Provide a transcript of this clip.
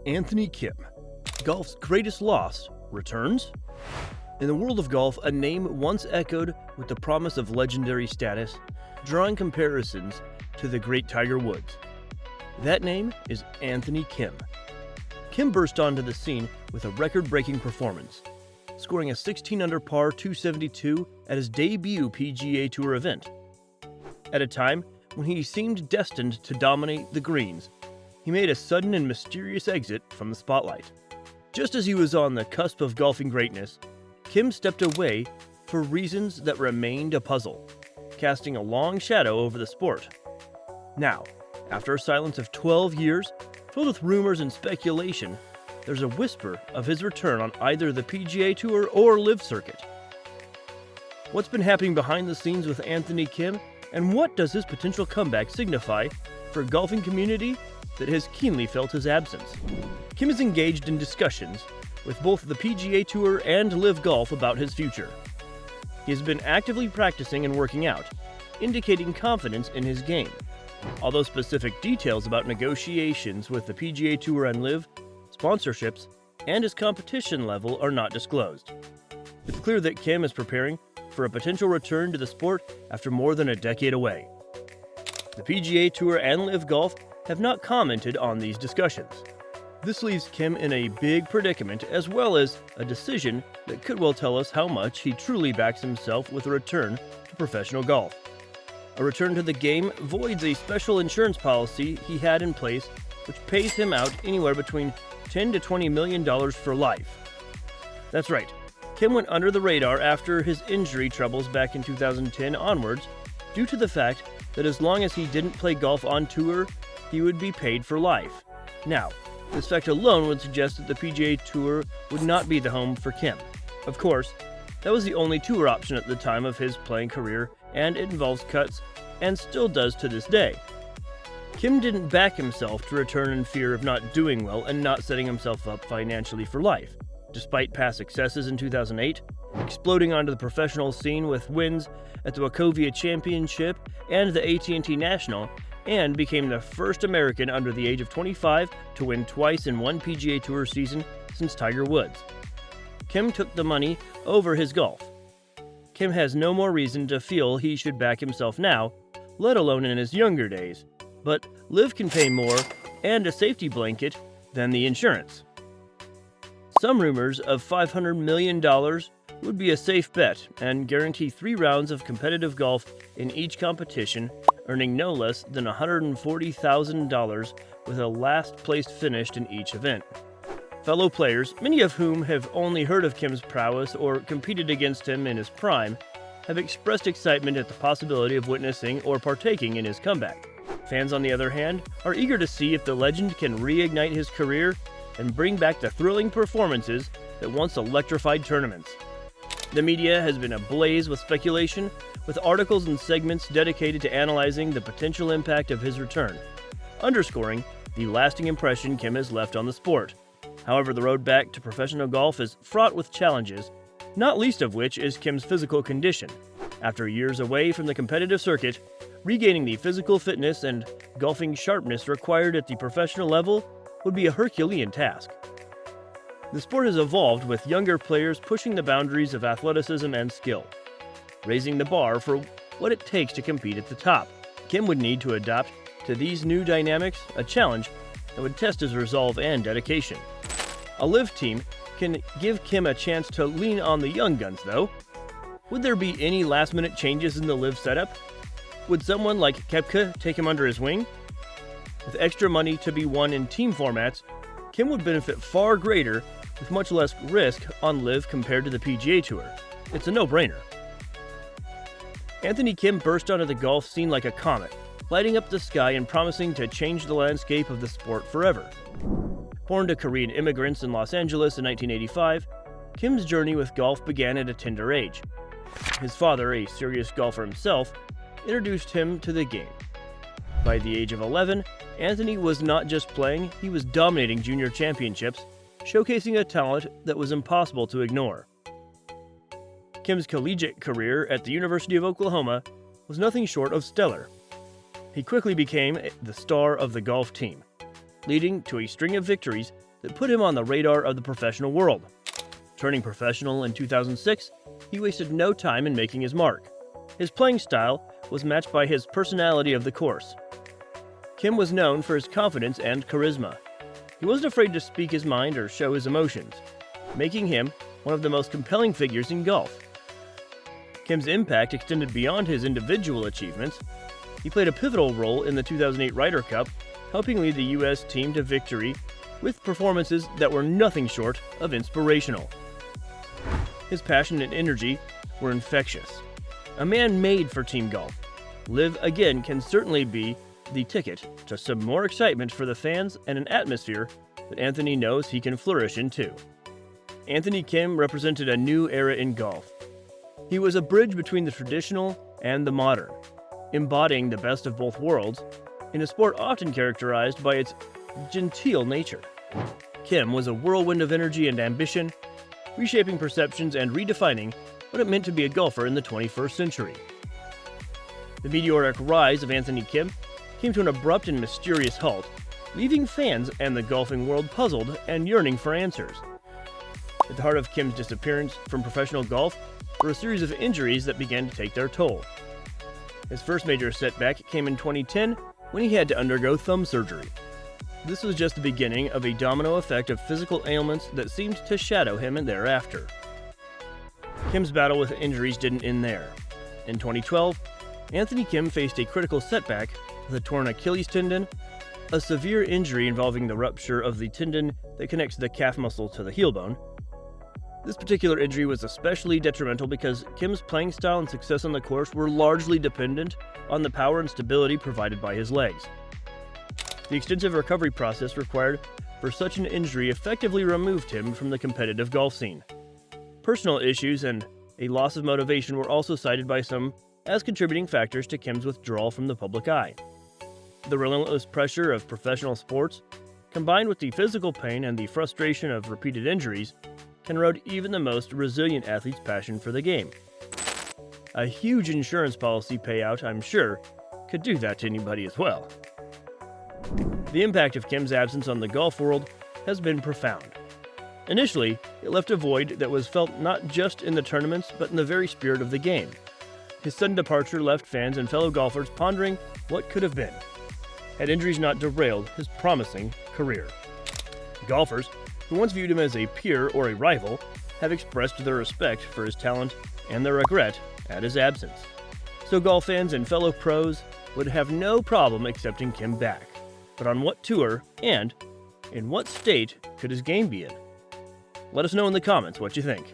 Anthony Kim, golf's greatest loss, returns? In the world of golf, a name once echoed with the promise of legendary status, drawing comparisons to the great Tiger Woods. That name is Anthony Kim. Kim burst onto the scene with a record-breaking performance, scoring a 16-under par 272 at his debut PGA Tour event. At a time when he seemed destined to dominate the greens, he made a sudden and mysterious exit from the spotlight. Just as he was on the cusp of golfing greatness, Kim stepped away for reasons that remained a puzzle, casting a long shadow over the sport. Now, after a silence of 12 years, filled with rumors and speculation, there's a whisper of his return on either the PGA Tour or LIV circuit. What's been happening behind the scenes with Anthony Kim, and what does his potential comeback signify for a golfing community that has keenly felt his absence? Kim is engaged in discussions with both the PGA Tour and LIV Golf about his future. He has been actively practicing and working out, indicating confidence in his game. Although specific details about negotiations with the PGA Tour and LIV, sponsorships, and his competition level are not disclosed. It's clear that Kim is preparing for a potential return to the sport after more than a decade away. The PGA Tour and LIV Golf have not commented on these discussions. This leaves Kim in a big predicament, as well as a decision that could well tell us how much he truly backs himself with a return to professional golf. A return to the game voids a special insurance policy he had in place, which pays him out anywhere between $10 to $20 million for life. That's right, Kim went under the radar after his injury troubles back in 2010 onwards, due to the fact that as long as he didn't play golf on tour, he would be paid for life. Now, this fact alone would suggest that the PGA Tour would not be the home for Kim. Of course, that was the only tour option at the time of his playing career, and it involves cuts, and still does to this day. Kim didn't back himself to return in fear of not doing well and not setting himself up financially for life. Despite past successes in 2008, exploding onto the professional scene with wins at the Wachovia Championship and the AT&T National, and became the first American under the age of 25 to win twice in one PGA Tour season since Tiger Woods. Kim took the money over his golf. Kim has no more reason to feel he should back himself now, let alone in his younger days. But LIV can pay more and a safety blanket than the insurance. Some rumors of $500 million would be a safe bet and guarantee 3 rounds of competitive golf in each competition, earning no less than $140,000 with a last-placed finished in each event. Fellow players, many of whom have only heard of Kim's prowess or competed against him in his prime, have expressed excitement at the possibility of witnessing or partaking in his comeback. Fans, on the other hand, are eager to see if the legend can reignite his career and bring back the thrilling performances that once electrified tournaments. The media has been ablaze with speculation, with articles and segments dedicated to analyzing the potential impact of his return, underscoring the lasting impression Kim has left on the sport. However, the road back to professional golf is fraught with challenges, not least of which is Kim's physical condition. After years away from the competitive circuit, regaining the physical fitness and golfing sharpness required at the professional level would be a Herculean task. The sport has evolved with younger players pushing the boundaries of athleticism and skill, raising the bar for what it takes to compete at the top. Kim would need to adapt to these new dynamics, a challenge that would test his resolve and dedication. A LIV team can give Kim a chance to lean on the young guns, though. Would there be any last-minute changes in the LIV setup? Would someone like Koepka take him under his wing? With extra money to be won in team formats, Kim would benefit far greater with much less risk on LIV compared to the PGA Tour. It's a no-brainer. Anthony Kim burst onto the golf scene like a comet, lighting up the sky and promising to change the landscape of the sport forever. Born to Korean immigrants in Los Angeles in 1985, Kim's journey with golf began at a tender age. His father, a serious golfer himself, introduced him to the game. By the age of 11, Anthony was not just playing, he was dominating junior championships, showcasing a talent that was impossible to ignore. Kim's collegiate career at the University of Oklahoma was nothing short of stellar. He quickly became the star of the golf team. leading to a string of victories that put him on the radar of the professional world. Turning professional in 2006, he wasted no time in making his mark. His playing style was matched by his personality of the course. Kim was known for his confidence and charisma. He wasn't afraid to speak his mind or show his emotions, making him one of the most compelling figures in golf. Kim's impact extended beyond his individual achievements. He played a pivotal role in the 2008 Ryder Cup, helping lead the U.S. team to victory with performances that were nothing short of inspirational. His passion and energy were infectious. A man made for team golf, Live Again can certainly be the ticket to some more excitement for the fans and an atmosphere that Anthony knows he can flourish in too. Anthony Kim represented a new era in golf. He was a bridge between the traditional and the modern, embodying the best of both worlds in a sport often characterized by its genteel nature. Kim was a whirlwind of energy and ambition, reshaping perceptions and redefining what it meant to be a golfer in the 21st century. The meteoric rise of Anthony Kim came to an abrupt and mysterious halt, leaving fans and the golfing world puzzled and yearning for answers. At the heart of Kim's disappearance from professional golf were a series of injuries that began to take their toll. His first major setback came in 2010 when he had to undergo thumb surgery. This was just the beginning of a domino effect of physical ailments that seemed to shadow him and thereafter. Kim's battle with injuries didn't end there. In 2012, Anthony Kim faced a critical setback with a torn Achilles tendon, a severe injury involving the rupture of the tendon that connects the calf muscle to the heel bone. This particular injury was especially detrimental because Kim's playing style and success on the course were largely dependent on the power and stability provided by his legs. The extensive recovery process required for such an injury effectively removed him from the competitive golf scene. Personal issues and a loss of motivation were also cited by some as contributing factors to Kim's withdrawal from the public eye. The relentless pressure of professional sports, combined with the physical pain and the frustration of repeated injuries, can erode even the most resilient athlete's passion for the game. A huge insurance policy payout, I'm sure, could do that to anybody as well. The impact of Kim's absence on the golf world has been profound. Initially, it left a void that was felt not just in the tournaments, but in the very spirit of the game. His sudden departure left fans and fellow golfers pondering what could have been, had injuries not derailed his promising career. Golfers, who once viewed him as a peer or a rival, have expressed their respect for his talent and their regret at his absence. So golf fans and fellow pros would have no problem accepting Kim back. But on what tour and in what state could his game be in? Let us know in the comments what you think.